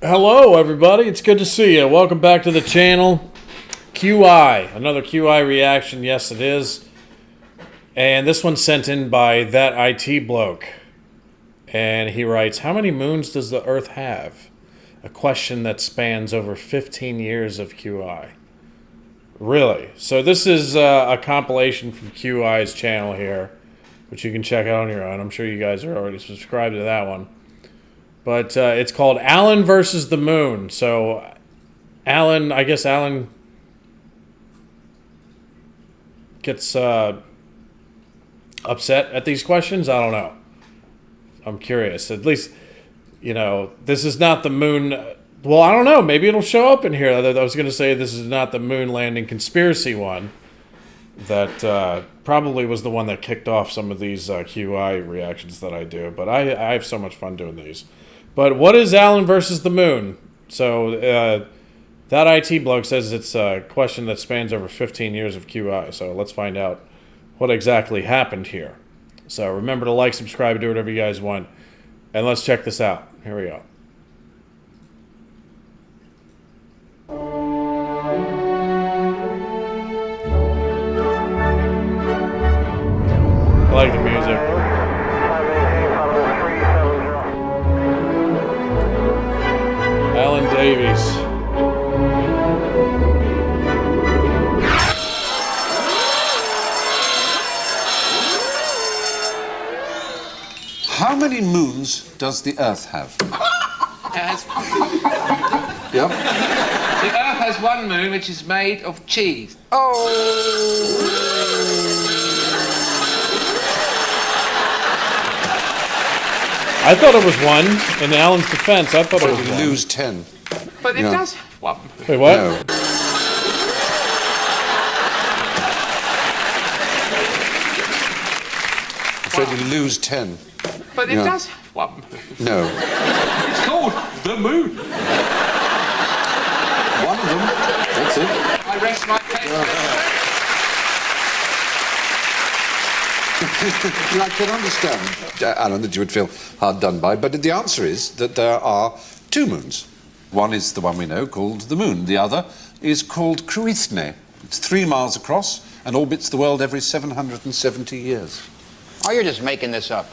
Hello, everybody. It's good to see you. Welcome back to the channel. QI. Another QI reaction. Yes, it is. And this one's sent in by that IT bloke. And he writes, how many moons does the Earth have? A question that spans over 15 years of QI. Really? So this is a compilation from QI's channel here, which you can check out on your own. I'm sure you guys are already subscribed to that one. But it's called Alan versus the Moon. So Alan, I guess Alan gets upset at these questions. I don't know. I'm curious. At least, you know, this is not the moon. Well, I don't know. Maybe it'll show up in here. I was going to say this is not the moon landing conspiracy one. That probably was the one that kicked off some of these QI reactions that I do. But I have so much fun doing these. But what is Alan versus the moon? So that IT bloke says it's a question that spans over 15 years of QI. So let's find out what exactly happened here. So remember to like, subscribe, do whatever you guys want. And let's check this out. Here we go. I like the music. Alan Davies. How many moons does the Earth have? Yep. The Earth has one moon, which is made of cheese. Oh! I thought it was one. In Alan's defense, I thought it was You one. lose 10. But it does have one. Wait, what? No. I'm afraid you lose 10. But it does have one. No. It's called the moon. One of them. That's it. I rest my case. I can understand, Alan, that you would feel hard done by, but the answer is that there are two moons. One is the one we know, called the Moon. The other is called Quiteinteresting. It's 3 miles across and orbits the world every 770 years. Oh, you're just making this up.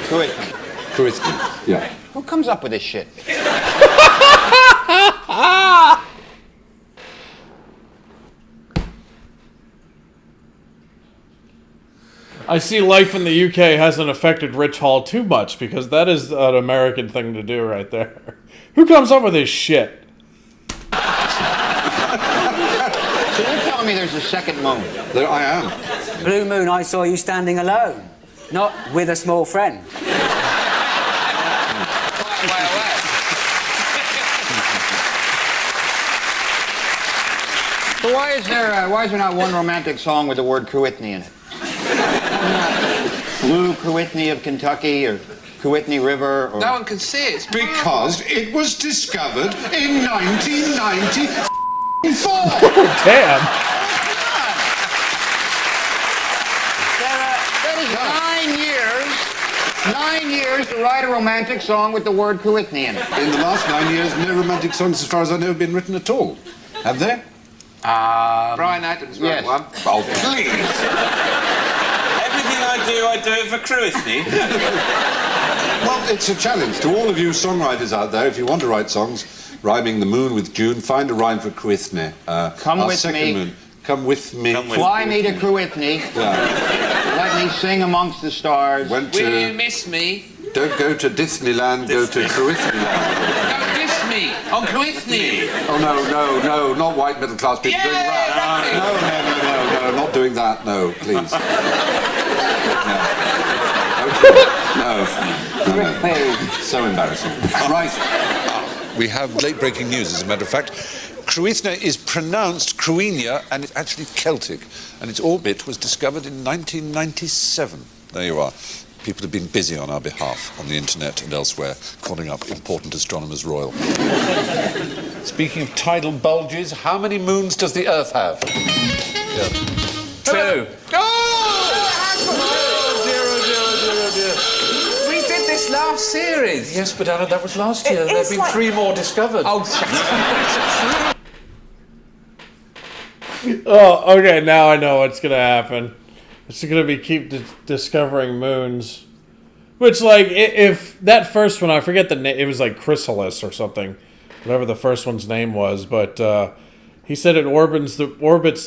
Quiteinteresting, yeah. Who comes up with this shit? I see life in the UK hasn't affected Rich Hall too much because that is an American thing to do right there. Who comes up with this shit? So you're telling me there's a second moon? There I am. Blue moon, I saw you standing alone, not with a small friend. So why is there not one romantic song with the word Quiteinteresting in it? Blue Quiteinteresting of Kentucky or Quiteinteresting River or... No one can see it. It's Because it was discovered in 1994. Damn. That is 9 years to write a romantic song with the word Quiteinteresting in it. In the last 9 years, no romantic songs, as far as I know, have been written at all. Have they? Brian Adams wrote yes. one. Oh, please! Everything I do it for Quiteinteresting. Well, it's a challenge to all of you songwriters out there. If you want to write songs rhyming the moon with June, find a rhyme for Quiteinteresting. Come our with second me. Moon. Come with me. Fly me to Quiteinteresting. Yeah. Let me sing amongst the stars. Went Will you to... miss me? Don't go to Disneyland, go to Quiteinteresting. Don't miss me on Quiteinteresting. Oh, no, not white middle class people doing that. No, not doing that, no, please. No. So embarrassing. Right. We have late breaking news, as a matter of fact. Quiteinteresting is pronounced Cruinia, and it's actually Celtic, and its orbit was discovered in 1997. There you are. People have been busy on our behalf on the internet and elsewhere, calling up important astronomers royal. Speaking of tidal bulges, how many moons does the Earth have? Yeah. 2. Oh, dear. We did this last whole series. Yes, but Alan, that was last year. There have been 3 more discovered. Oh, shut up. Oh, okay. Now I know what's gonna happen. It's gonna be keep discovering moons. Which, like, if that first one, I forget the name. It was like Chrysalis or something, whatever the first one's name was. But he said it orbits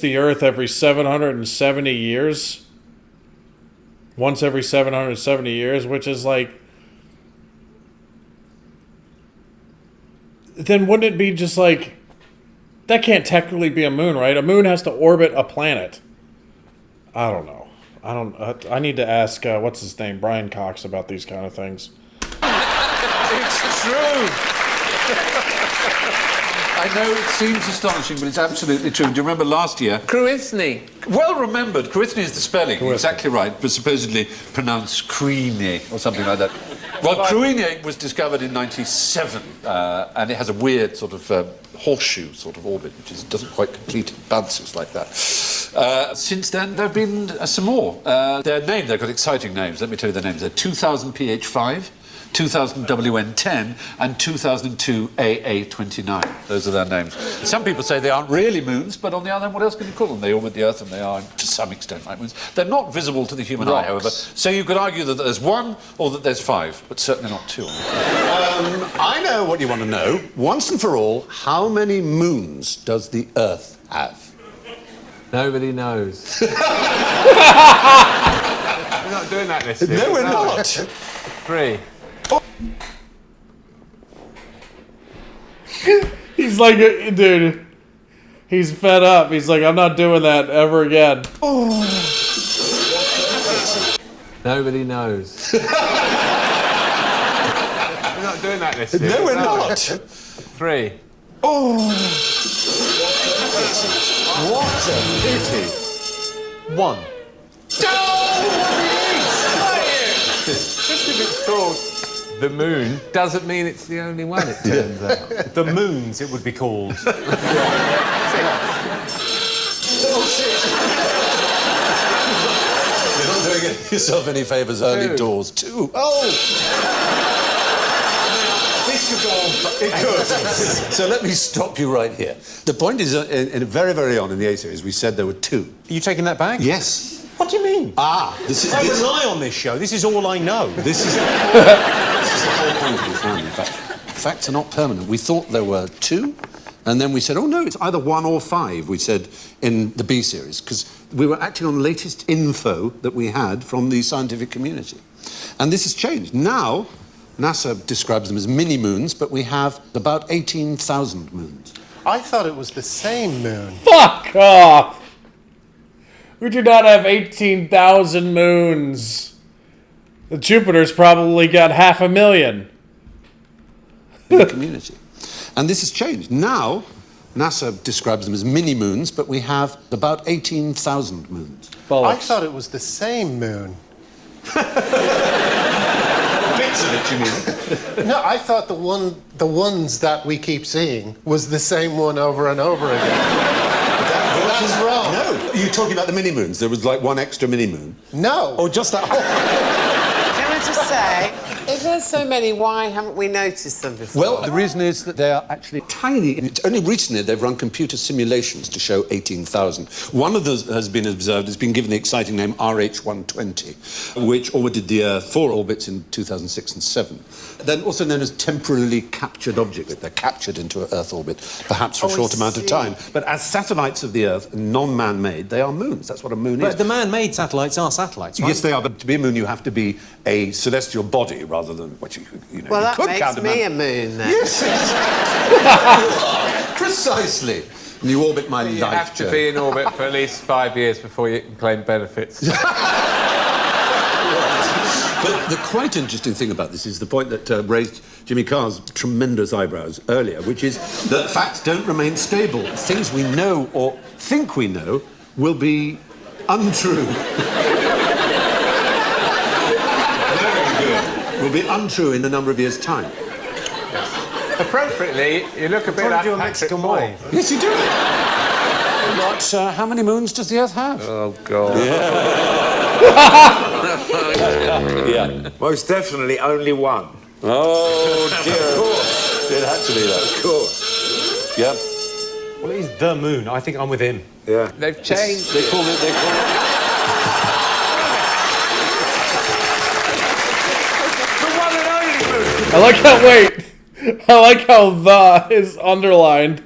the Earth every 770 years. Once every 770 years, which is like. Then wouldn't it be just like. That can't technically be a moon, right? A moon has to orbit a planet. I don't know. I need to ask, what's his name? Brian Cox about these kind of things. It's true. I know it seems astonishing, but it's absolutely true. Do you remember last year? Quiteinteresting. Well remembered. Quiteinteresting is the spelling. Exactly right. But supposedly pronounced Queenie or something like that. Well, Queenie was discovered in 97, and it has a weird sort of horseshoe sort of orbit, which doesn't quite complete, it bounces like that. Since then, there have been some more. They've got exciting names. Let me tell you their names. They're 2000 PH5, 2000 WN10, and 2002 AA29. Those are their names. Some people say they aren't really moons, but on the other hand, what else can you call them? They orbit the Earth, and they are, to some extent, like moons. They're not visible to the human eye, however. So you could argue that there's 1 or that there's 5, but certainly not 2. I know what you want to know. Once and for all, how many moons does the Earth have? Nobody knows. We're not doing that this year. No, we're not. 3. He's like, dude, he's fed up. He's like, I'm not doing that ever again. Nobody knows. We're not doing that this year. No, we're not. 3. What a pity. 1. Just if it's called the moon doesn't mean it's the only one, it turns out. The moons, it would be called. You're not doing yourself any favours early doors. 2. This could go on. It could. So let me stop you right here. The point is, in very, very on in the A series, we said there were 2. Are you taking that back? Yes. What do you mean? I rely on this show. This is all I know. This is the whole point of this round, in fact. Facts are not permanent. We thought there were 2, and then we said, oh, no, it's either 1 or 5, we said in the B series, because we were acting on the latest info that we had from the scientific community. And this has changed. Now, NASA describes them as mini-moons, but we have about 18,000 moons. I thought it was the same moon. Fuck off! We do not have 18,000 moons. The Jupiter's probably got 500,000. In the community. And this has changed. Now, NASA describes them as mini-moons, but we have about 18,000 moons. Bollocks. I thought it was the same moon. Bits of it, you mean? No, I thought the ones that we keep seeing was the same one over and over again. That was wrong. No, you're talking about the mini-moons. There was like 1 extra mini-moon. No. Or just that whole... Can I just say, if there's so many, why haven't we noticed them before? Well, the reason is that they are actually tiny. It's only recently they've run computer simulations to show 18,000. One of those has been observed, has been given the exciting name RH120, which orbited the Earth 4 orbits in 2006 and 7. Then also known as temporarily captured objects. They're captured into an Earth orbit, perhaps for a short amount of time. But as satellites of the Earth, non-man-made, they are moons. That's what a moon is. But the man-made satellites are satellites, right? Yes, they are. But to be a moon, you have to be a celestial body rather than what you know. Well, you that could makes count me a moon, then. Yes, precisely. And you orbit my life. You have to be in orbit for at least 5 years before you can claim benefits. But the quite interesting thing about this is the point that raised Jimmy Carr's tremendous eyebrows earlier, which is that facts don't remain stable. Things we know or think we know will be untrue. Very good. Will be untrue in a number of years' time. Appropriately, you look a bit like do a Patrick Mexican Moore. wave. Yes, you do. But how many moons does the Earth have? Oh, God. Yeah. Yeah. Most definitely only one. Oh, dear. Of course. It had to be that. Of course. Yeah. Well, it is the moon. I think I'm with him. Yeah. They've changed. They call it... I like how, wait. I like how the is underlined.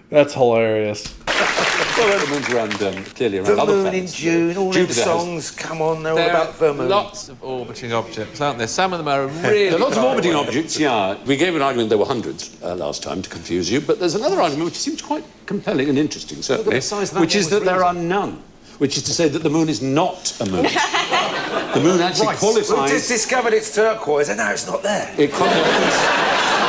That's hilarious. Well, the moon's around, clearly around The other moon planets. in June, all Jupiter these songs, come on, they're all There about the are moon. lots of orbiting objects, aren't there? Some of them are really... There are lots of far orbiting away. objects, yeah. We gave an argument there were hundreds last time to confuse you, but there's another argument which seems quite compelling and interesting, certainly, the size of that which one is that with there are none. Which is to say that the moon is not a moon. The moon actually qualifies... We've just discovered it's turquoise, and now it's not there. It qualifies...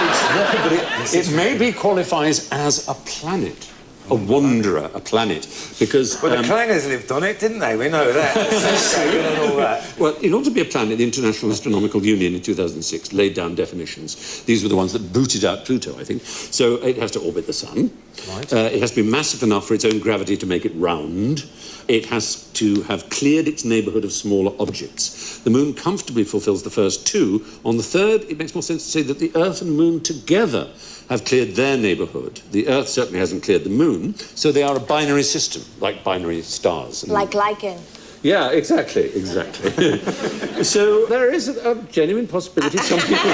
it's there, but it maybe qualifies as a planet. A wanderer, a planet, because... Well, the Clangers lived on it, didn't they? We know that. And all that. Well, in order to be a planet, the International Astronomical Union in 2006 laid down definitions. These were the ones that booted out Pluto, I think. So it has to orbit the sun. Right. It has to be massive enough for its own gravity to make it round. It has to have cleared its neighbourhood of smaller objects. The moon comfortably fulfills the first two. On the third, it makes more sense to say that the Earth and moon together have cleared their neighbourhood. The Earth certainly hasn't cleared the moon, so they are a binary system, like binary stars. Like lichen. Yeah, exactly. So there is a genuine possibility some people...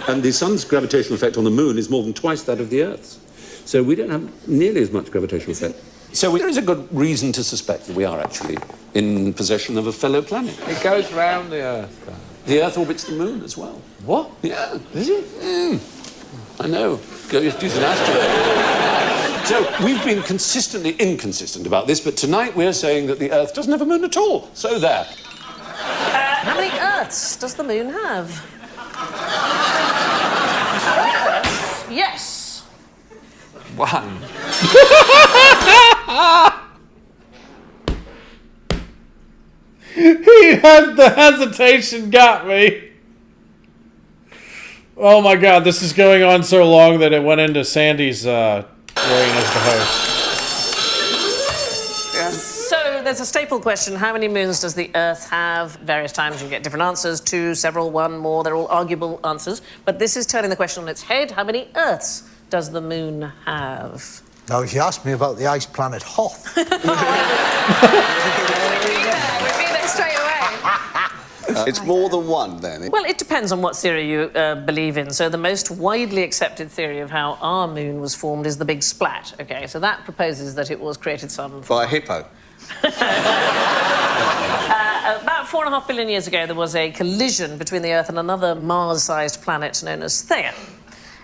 And the sun's gravitational effect on the moon is more than twice that of the Earth's. So we don't have nearly as much gravitational effect. So there is a good reason to suspect that we are actually in possession of a fellow planet. It goes round the Earth, though. The Earth orbits the moon as well. What? Yeah. Is it? I know. Go just use an asteroid. So we've been consistently inconsistent about this, but tonight we're saying that the Earth doesn't have a moon at all. So there. How many Earths does the moon have? Yes. One. He had the hesitation, got me. Oh my god, this is going on so long that it went into Sandy's reign as the host. So there's a staple question. How many moons does the Earth have? Various times you get different answers. 2, several, 1, more. They're all arguable answers. But this is turning the question on its head. How many Earths does the moon have? Now, if you ask me about the ice planet Hoth... We'd be there straight away. It's more than one, then? Well, it depends on what theory you believe in. So the most widely accepted theory of how our moon was formed is the Big Splat. OK, so that proposes that it was created some... By a hippo? About 4.5 billion years ago, there was a collision between the Earth and another Mars-sized planet known as Theia.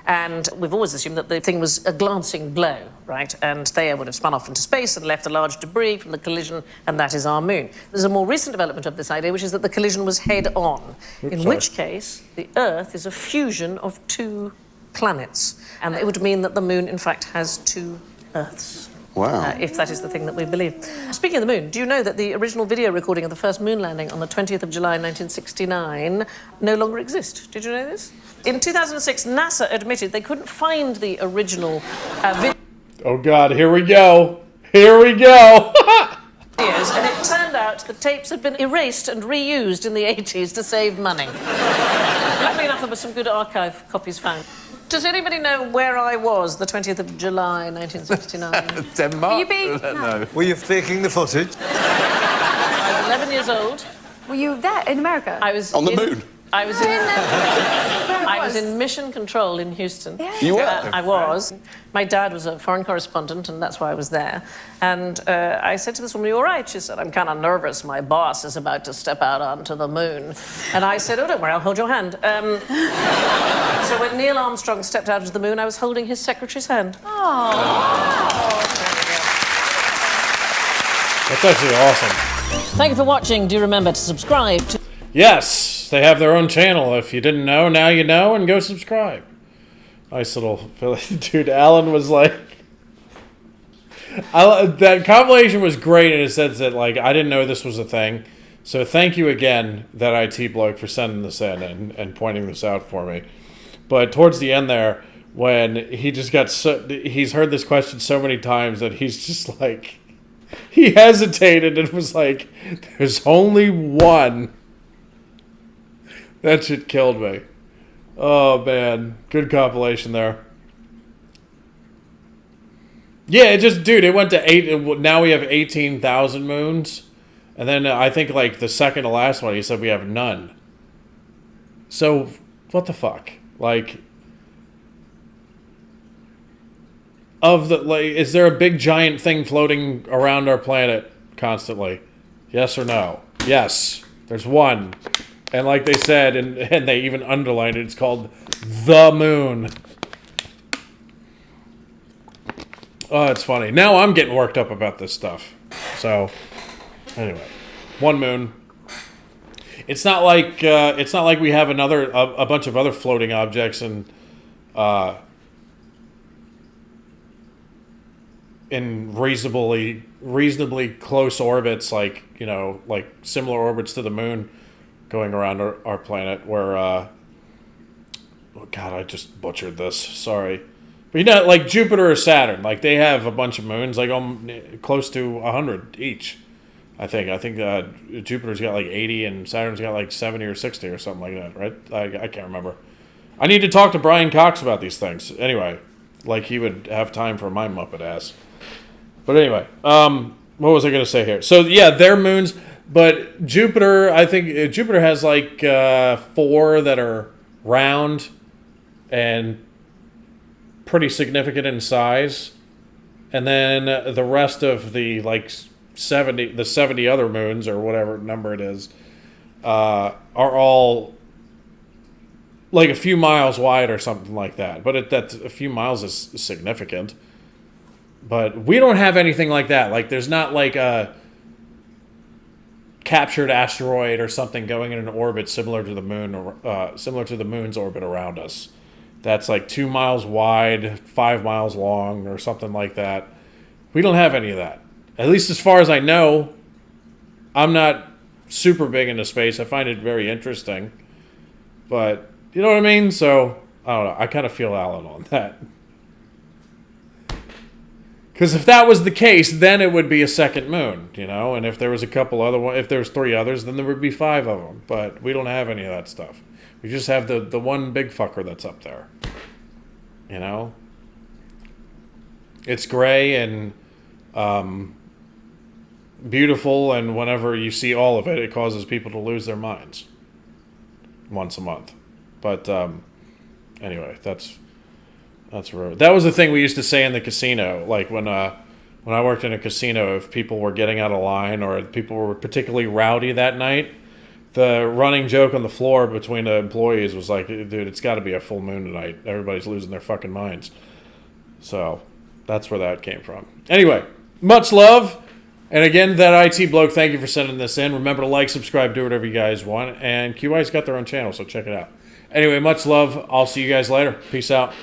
And we've always assumed that the thing was a glancing blow, right? And Theia would have spun off into space and left a large debris from the collision, and that is our moon. There's a more recent development of this idea, which is that the collision was head-on, in which case the Earth is a fusion of 2 planets. And it would mean that the moon, in fact, has 2 Earths. Wow. If that is the thing that we believe. Speaking of the moon, do you know that the original video recording of the first moon landing on the 20th of July 1969 no longer exists? Did you know this? In 2006, NASA admitted they couldn't find the original video. Oh god, here we go. Here we go. And it turned out the tapes had been erased and reused in the 80s to save money. Luckily enough, there were some good archive copies found. Does anybody know where I was the 20th of July 1969? Denmark? Were you being... No. Were you faking the footage? I was 11 years old. Were you there in America? I was On the moon? I was in Mission Control in Houston. Yeah. You were? I was. My dad was a foreign correspondent, and that's why I was there. And I said to this woman, "Are you all right?" She said, "I'm kind of nervous. My boss is about to step out onto the moon." And I said, "Oh, don't worry, I'll hold your hand." So when Neil Armstrong stepped out onto the moon, I was holding his secretary's hand. Oh. That's actually awesome. Thank you for watching. Do remember to subscribe to... Yes, they have their own channel. If you didn't know, now you know, and go subscribe. Nice little... Dude, Alan was like... that compilation was great in a sense that, like, I didn't know this was a thing. So thank you again, that IT bloke, for sending this in and pointing this out for me. But towards the end there, when he just got so... He's heard this question so many times that he's just like... He hesitated and was like, "There's only one." That shit killed me. Oh man, good compilation there. Yeah, it just, dude, it went to 8. Now we have 18,000 moons, and then I think like the second to last one, he said we have none. So, what the fuck? Like, is there a big giant thing floating around our planet constantly? Yes or no? Yes, there's one. And like they said, and they even underlined it, it's called the moon. Oh, it's funny. Now I'm getting worked up about this stuff. So, anyway, one moon. It's not like we have a bunch of other floating objects in reasonably close orbits, like similar orbits to the moon, going around our planet. Where, oh God, I just butchered this. Sorry. But like Jupiter or Saturn, like they have a bunch of moons, like close to 100 each. I think Jupiter's got like 80 and Saturn's got like 70 or 60 or something like that, right? I can't remember. I need to talk to Brian Cox about these things. Anyway, like he would have time for my Muppet ass. But anyway, what was I going to say here? So yeah, they're moons, but Jupiter, I think Jupiter has like 4 that are round and pretty significant in size, and then the rest of the 70 other moons or whatever number it is are all like a few miles wide or something like that. But that a few miles is significant. But we don't have anything like that. Like there's not like a captured asteroid or something going in an orbit similar to the moon, or similar to the moon's orbit around us. That's like 2 miles wide, 5 miles long, or something like that. We don't have any of that. At least as far as I know. I'm not super big into space. I find it very interesting. But, you know what I mean? So, I don't know. I kind of feel Alan on that. Because if that was the case, then it would be a second moon, And if there was a couple other ones, if there was 3 others, then there would be 5 of them. But we don't have any of that stuff. We just have the one big fucker that's up there. It's gray and beautiful, and whenever you see all of it, it causes people to lose their minds once a month. But anyway, that's rude. That was the thing we used to say in the casino. Like when I worked in a casino, if people were getting out of line or people were particularly rowdy that night, the running joke on the floor between the employees was like, dude, it's got to be a full moon tonight. Everybody's losing their fucking minds. So that's where that came from. Anyway, much love. And again, that IT bloke, thank you for sending this in. Remember to like, subscribe, do whatever you guys want. And QI's got their own channel, so check it out. Anyway, much love. I'll see you guys later. Peace out.